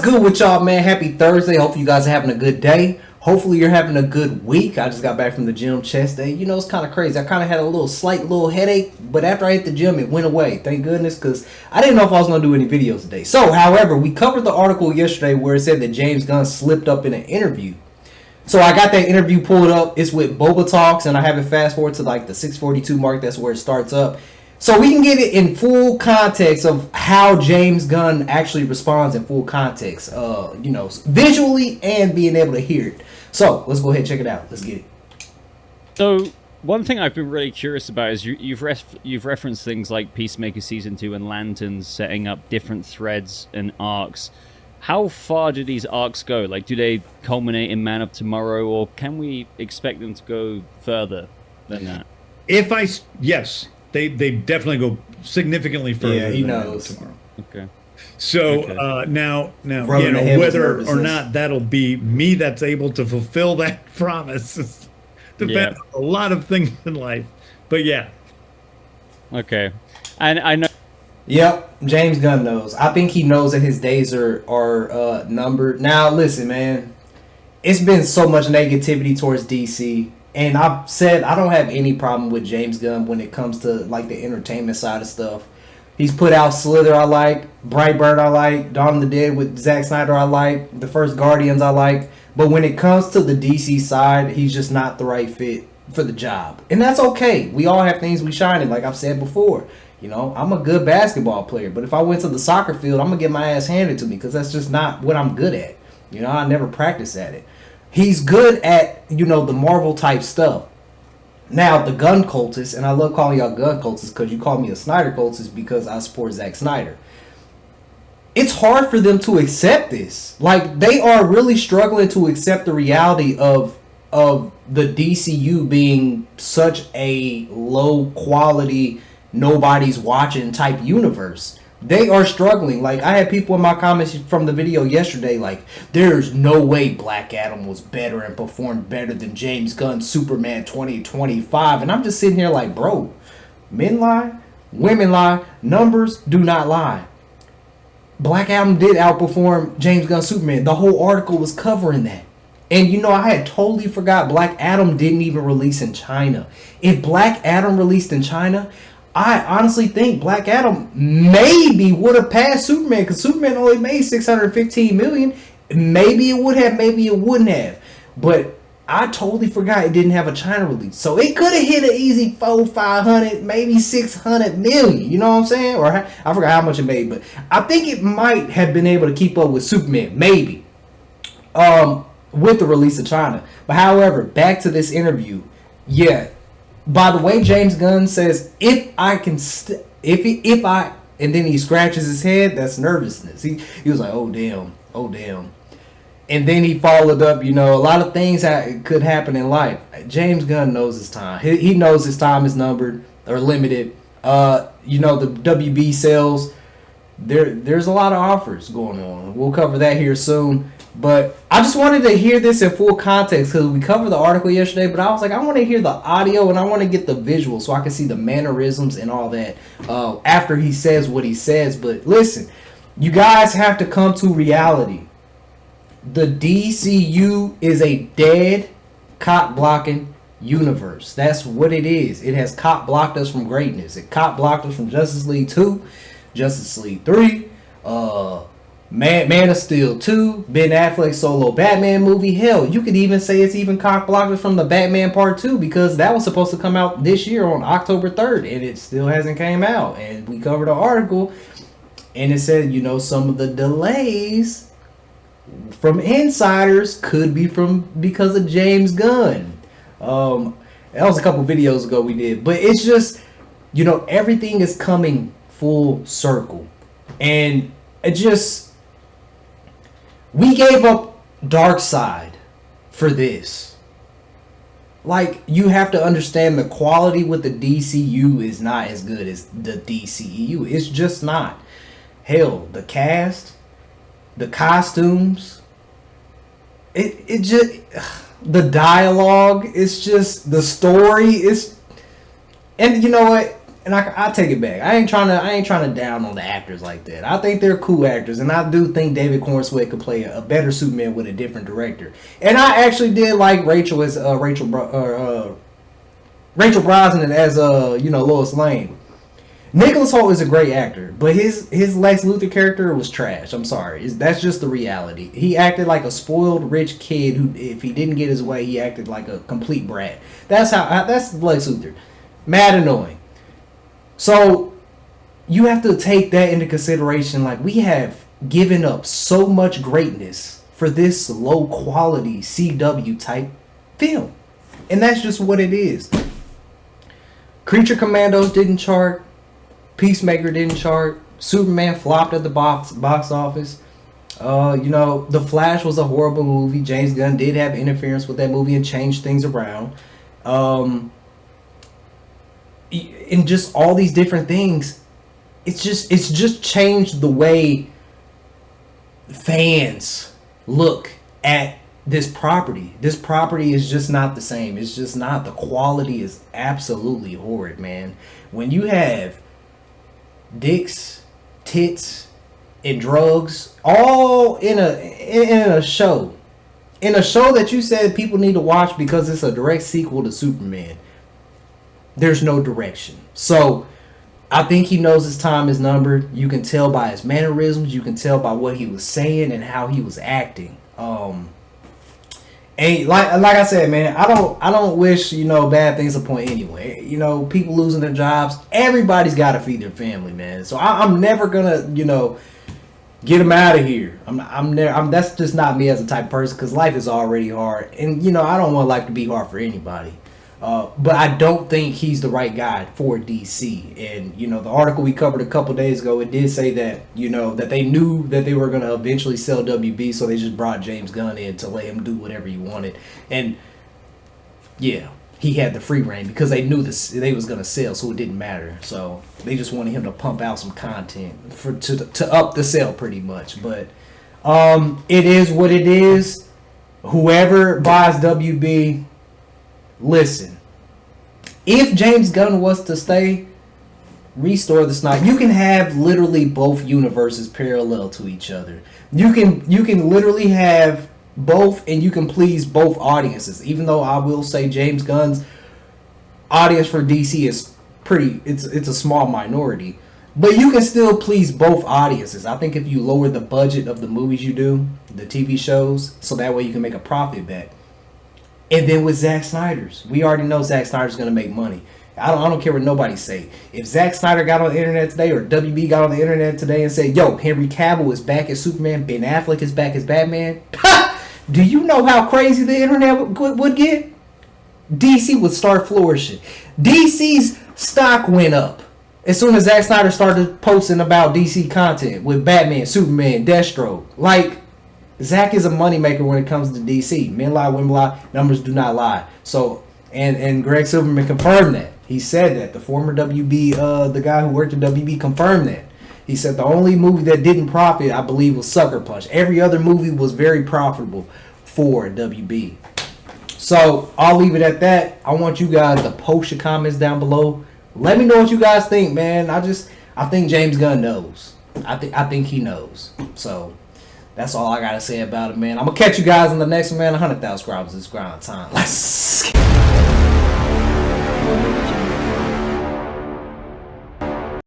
good with y'all, man? Happy Thursday. Hopefully you guys are having a good day. Hopefully you're having a good week. I just got back from the gym chest day. You know, it's kind of crazy. I kind of had a slight headache, but after I hit the gym, it went away. Thank goodness, because I didn't know if I was going to do any videos today. So, however, we covered the article yesterday where it said that James Gunn slipped up in an interview. So I got that interview pulled up. It's with Boba Talks, and I have it fast forward to like the 6:42 mark. That's where it starts up. So we can get it in full context of how James Gunn actually responds in full context, visually and being able to hear it. So let's go ahead and check it out. Let's get it. So one thing I've been really curious about is you've referenced things like Peacemaker Season 2 and Lanterns setting up different threads and arcs. How far do these arcs go? Like, do they culminate in Man of Tomorrow, or can we expect them to go further than that? Yes. They definitely go significantly further. Yeah, he knows. Tomorrow. Okay. So now, whether or not that'll be me that's able to fulfill that promise depends on a lot of things in life. But yeah. Okay, and I know. Yep, James Gunn knows. I think he knows that his days are numbered. Now, listen, man. It's been so much negativity towards DC. And I've said I don't have any problem with James Gunn when it comes to like the entertainment side of stuff. He's put out Slither I like, Brightburn I like, Dawn of the Dead with Zack Snyder I like, the first Guardians I like. But when it comes to the DC side, he's just not the right fit for the job. And that's okay. We all have things we shine in, like I've said before. You know, I'm a good basketball player, but if I went to the soccer field, I'm going to get my ass handed to me because that's just not what I'm good at. You know, I never practice at it. He's good at, the Marvel type stuff. Now, the Gunn cultists, and I love calling y'all Gunn cultists because you call me a Snyder cultist because I support Zack Snyder. It's hard for them to accept this. Like, they are really struggling to accept the reality of the DCU being such a low quality, nobody's watching type universe. They are struggling. Like, I had people in my comments from the video yesterday, like, there's no way Black Adam was better and performed better than James Gunn's Superman 2025. And I'm just sitting here like, bro, men lie, women lie, numbers do not lie. Black Adam did outperform James Gunn's Superman. The whole article was covering that. And, I had totally forgot Black Adam didn't even release in China. If Black Adam released in China, I honestly think Black Adam maybe would have passed Superman because Superman only made $615 million. Maybe it would have, maybe it wouldn't have. But I totally forgot it didn't have a China release. So it could have hit an easy 500, maybe 600 million. You know what I'm saying? Or I forgot how much it made, but I think it might have been able to keep up with Superman, maybe, with the release of China. But however, back to this interview, by the way, James Gunn says, if I can, and then he scratches his head, that's nervousness. He was like, oh damn. And then he followed up, a lot of things could happen in life. James Gunn knows his time. He knows his time is numbered or limited. The WB sales, there's a lot of offers going on. We'll cover that here soon. But I just wanted to hear this in full context because we covered the article yesterday, but I was like, I want to hear the audio and I want to get the visual so I can see the mannerisms and all that after he says what he says. But listen, you guys have to come to reality. The DCU is a dead, cop-blocking universe. That's what it is. It has cop-blocked us from greatness. It cop-blocked us from Justice League 2, Justice League 3, Man of Steel 2, Ben Affleck's solo Batman movie. Hell, you could even say it's even cock-blocked from the Batman Part 2 because that was supposed to come out this year on October 3rd and it still hasn't came out. And we covered an article and it said, some of the delays from insiders could be because of James Gunn. That was a couple videos ago we did. But it's just, everything is coming full circle. And it just... We gave up Darkseid for this. Like, you have to understand the quality with the DCU is not as good as the DCEU. It's just not. Hell, the cast, the costumes, it just, the dialogue, it's just, the story, and you know what? and I take it back. I ain't trying to down on the actors like that. I think they're cool actors, and I do think David Cornswet could play a better Superman with a different director. And I actually did like Rachel as Rachel Brosnan as Lois Lane. Nicholas Hoult is a great actor, but his Lex Luthor character was trash. I'm sorry. That's just the reality. He acted like a spoiled rich kid who, if he didn't get his way, he acted like a complete brat. That's Lex Luthor. Mad annoying. So you have to take that into consideration. Like, we have given up so much greatness for this low quality CW type film, and that's just what it is. Creature Commandos didn't chart. Peacemaker didn't chart. Superman flopped at the box office. The Flash was a horrible movie. James Gunn did have interference with that movie and changed things around. And just all these different things, it's just changed the way fans look at this property. This property is just not the same. It's just not. The quality is absolutely horrid, man. When you have dicks, tits, and drugs all in a show that you said people need to watch because it's a direct sequel to Superman, there's no direction. So I think he knows his time is numbered. You can tell by his mannerisms, you can tell by what he was saying and how he was acting. And like I said, man, I don't wish bad things upon anyone. People losing their jobs. Everybody's got to feed their family, man. So I'm never gonna get them out of here. That's just not me as a type of person, because life is already hard, and I don't want life to be hard for anybody. But I don't think he's the right guy for DC. And the article we covered a couple days ago, it did say that that they knew that they were going to eventually sell WB, so they just brought James Gunn in to let him do whatever he wanted. And yeah, he had the free reign because they knew they was going to sell, so it didn't matter. So they just wanted him to pump out some content to up the sale, pretty much. But it is what it is. Whoever buys WB, listen, if James Gunn was to stay, restore the Snyder. You can have literally both universes parallel to each other. You can literally have both, and you can please both audiences. Even though I will say James Gunn's audience for DC is it's a small minority, but you can still please both audiences. I think if you lower the budget of the movies you do, the TV shows, so that way you can make a profit back. And then with Zack Snyder's, we already know Zack Snyder's going to make money. I don't care what nobody say. If Zack Snyder got on the internet today, or WB got on the internet today and said, yo, Henry Cavill is back as Superman, Ben Affleck is back as Batman, do you know how crazy the internet would get? DC would start flourishing. DC's stock went up as soon as Zack Snyder started posting about DC content with Batman, Superman, Deathstroke. Like, Zack is a moneymaker when it comes to DC. Men lie, women lie, numbers do not lie. So, and Greg Silverman confirmed that. He said that. The former WB, the guy who worked at WB, confirmed that. He said the only movie that didn't profit, I believe, was Sucker Punch. Every other movie was very profitable for WB. So, I'll leave it at that. I want you guys to post your comments down below. Let me know what you guys think, man. I think James Gunn knows. I think he knows. So, that's all I gotta say about it, man. I'm gonna catch you guys in the next one, man. 100,000 subscribers is ground time. Let's